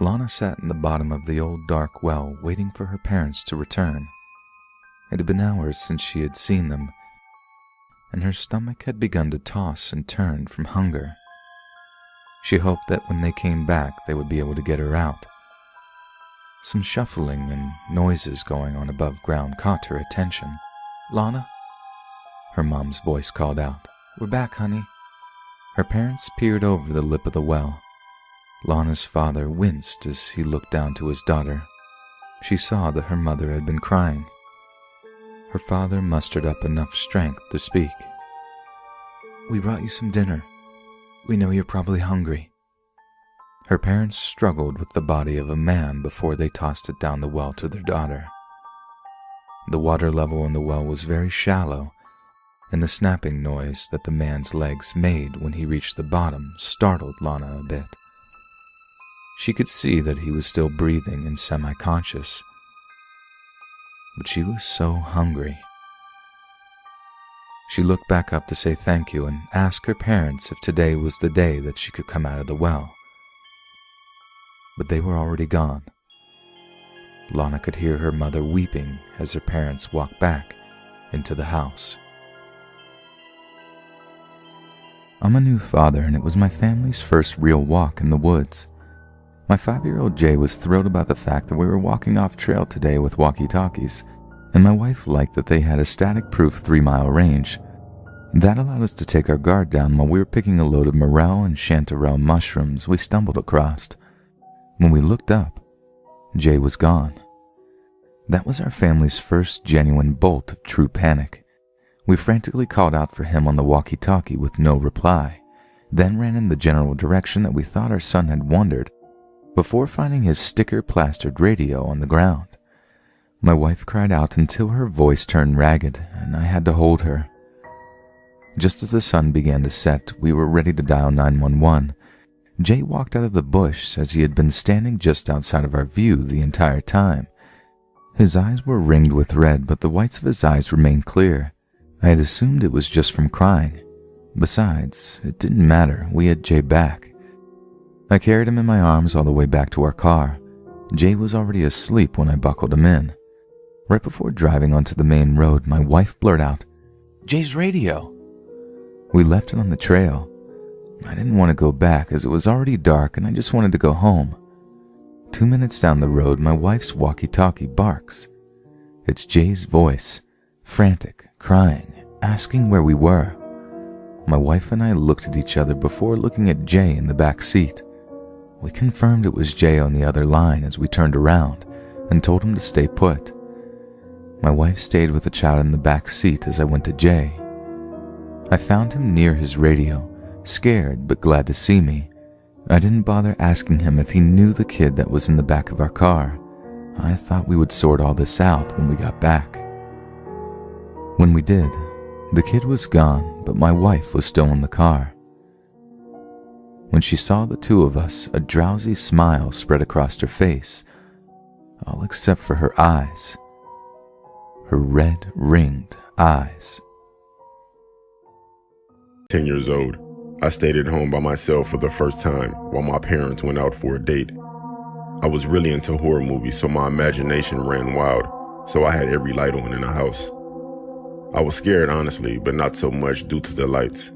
Lana sat in the bottom of the old dark well, waiting for her parents to return. It had been hours since she had seen them, and her stomach had begun to toss and turn from hunger. She hoped that when they came back, they would be able to get her out. Some shuffling and noises going on above ground caught her attention. "Lana?" Her mom's voice called out. "We're back, honey." Her parents peered over the lip of the well. Lana's father winced as he looked down to his daughter. She saw that her mother had been crying. Her father mustered up enough strength to speak. "We brought you some dinner. We know you're probably hungry." Her parents struggled with the body of a man before they tossed it down the well to their daughter. The water level in the well was very shallow, and the snapping noise that the man's legs made when he reached the bottom startled Lana a bit. She could see that he was still breathing and semi-conscious, but she was so hungry. She looked back up to say thank you and ask her parents if today was the day that she could come out of the well. But they were already gone. Lana could hear her mother weeping as her parents walked back into the house. I'm a new father, and it was my family's first real walk in the woods. My 5-year-old Jay was thrilled about the fact that we were walking off trail today with walkie-talkies, and my wife liked that they had a static-proof 3-mile range. That allowed us to take our guard down while we were picking a load of morel and chanterelle mushrooms we stumbled across. When we looked up, Jay was gone. That was our family's first genuine bolt of true panic. We frantically called out for him on the walkie-talkie with no reply, then ran in the general direction that we thought our son had wandered, before finding his sticker-plastered radio on the ground. My wife cried out until her voice turned ragged, and I had to hold her. Just as the sun began to set, we were ready to dial 911. Jay walked out of the bush as he had been standing just outside of our view the entire time. His eyes were ringed with red, but the whites of his eyes remained clear. I had assumed it was just from crying. Besides, it didn't matter. We had Jay back. I carried him in my arms all the way back to our car. Jay was already asleep when I buckled him in. Right before driving onto the main road, my wife blurted out, "Jay's radio!" We left it on the trail. I didn't want to go back as it was already dark and I just wanted to go home. 2 minutes down the road, my wife's walkie-talkie barks. It's Jay's voice, frantic, crying, asking where we were. My wife and I looked at each other before looking at Jay in the back seat. We confirmed it was Jay on the other line as we turned around and told him to stay put. My wife stayed with the child in the back seat as I went to Jay. I found him near his radio, scared but glad to see me. I didn't bother asking him if he knew the kid that was in the back of our car. I thought we would sort all this out when we got back. When we did, the kid was gone, but my wife was still in the car. When she saw the two of us, a drowsy smile spread across her face, all except for her eyes. Her red, ringed eyes. 10 years old, I stayed at home by myself for the first time while my parents went out for a date. I was really into horror movies, so my imagination ran wild, so I had every light on in the house. I was scared, honestly, but not so much due to the lights.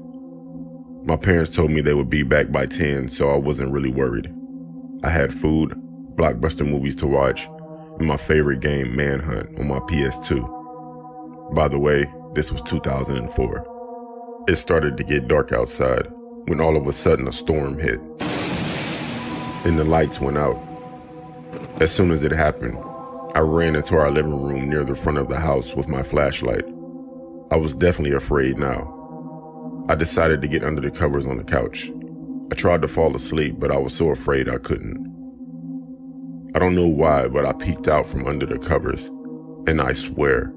My parents told me they would be back by 10, so I wasn't really worried. I had food, blockbuster movies to watch, and my favorite game, Manhunt, on my PS2. By the way, this was 2004. It started to get dark outside when all of a sudden a storm hit. Then the lights went out. As soon as it happened, I ran into our living room near the front of the house with my flashlight. I was definitely afraid now. I decided to get under the covers on the couch. I tried to fall asleep, but I was so afraid I couldn't. I don't know why, but I peeked out from under the covers, and I swear,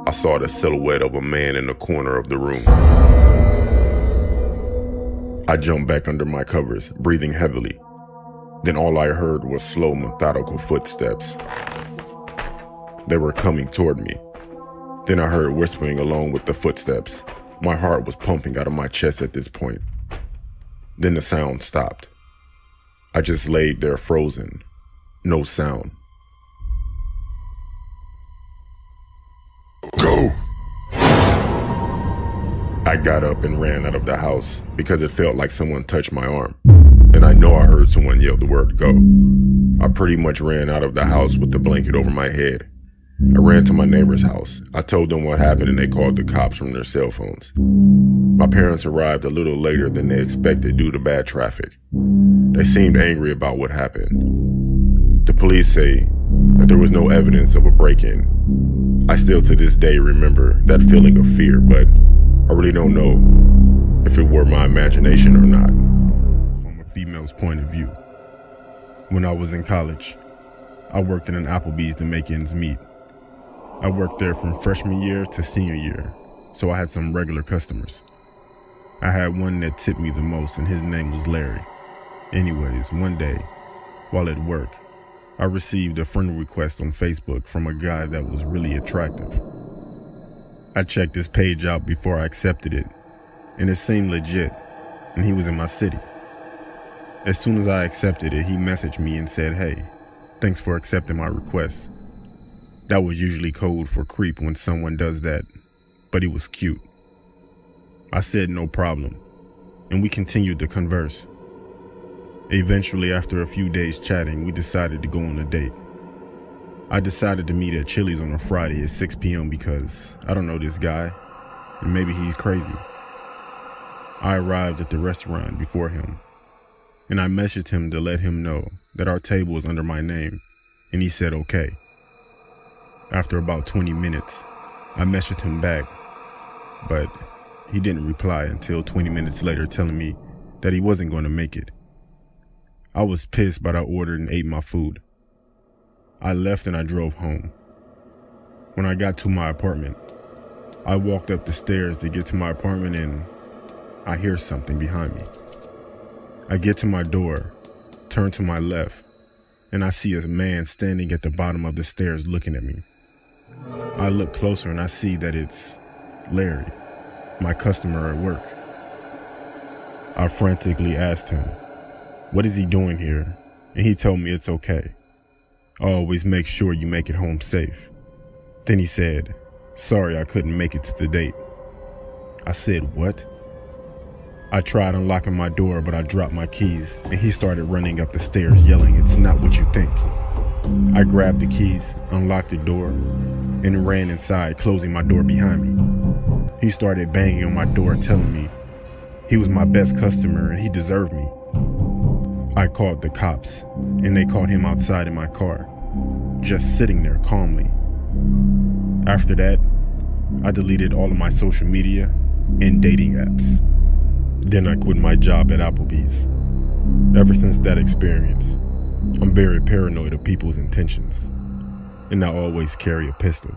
I saw the silhouette of a man in the corner of the room. I jumped back under my covers, breathing heavily. Then all I heard was slow, methodical footsteps. They were coming toward me. Then I heard whispering along with the footsteps. My heart was pumping out of my chest at this point. Then the sound stopped. I just laid there frozen, No sound. Go! I got up and ran out of the house because it felt like someone touched my arm. And I know I heard someone yell the word go. I pretty much ran out of the house with the blanket over my head. I ran to my neighbor's house. I told them what happened and they called the cops from their cell phones. My parents arrived a little later than they expected due to bad traffic. They seemed angry about what happened. The police say that there was no evidence of a break-in. I still to this day remember that feeling of fear, but I really don't know if it were my imagination or not. From a female's point of view, when I was in college, I worked in an Applebee's to make ends meet. I worked there from freshman year to senior year, so I had some regular customers. I had one that tipped me the most, and his name was Larry. Anyways, one day, while at work, I received a friend request on Facebook from a guy that was really attractive. I checked his page out before I accepted it, and it seemed legit, and he was in my city. As soon as I accepted it, he messaged me and said, "Hey, thanks for accepting my request." That was usually code for creep when someone does that, but he was cute. I said no problem, and we continued to converse. Eventually, after a few days chatting, we decided to go on a date. I decided to meet at Chili's on a Friday at 6 p.m. because I don't know this guy, and maybe he's crazy. I arrived at the restaurant before him, and I messaged him to let him know that our table was under my name, and he said okay. After about 20 minutes, I messaged him back, but he didn't reply until 20 minutes later telling me that he wasn't going to make it. I was pissed, but I ordered and ate my food. I left and I drove home. When I got to my apartment, I walked up the stairs to get to my apartment and I hear something behind me. I get to my door, turn to my left, and I see a man standing at the bottom of the stairs looking at me. I look closer and I see that it's Larry, my customer at work. I frantically asked him, "What is he doing here?" And he told me it's okay. Always make sure you make it home safe. Then he said, "Sorry I couldn't make it to the date." I said, "What?" I tried unlocking my door, but I dropped my keys, and he started running up the stairs yelling, "It's not what you think." I grabbed the keys, unlocked the door, and ran inside, closing my door behind me. He started banging on my door, telling me he was my best customer and he deserved me. I called the cops, and they caught him outside in my car, just sitting there calmly. After that, I deleted all of my social media and dating apps. Then I quit my job at Applebee's. Ever since that experience, I'm very paranoid of people's intentions, and I always carry a pistol.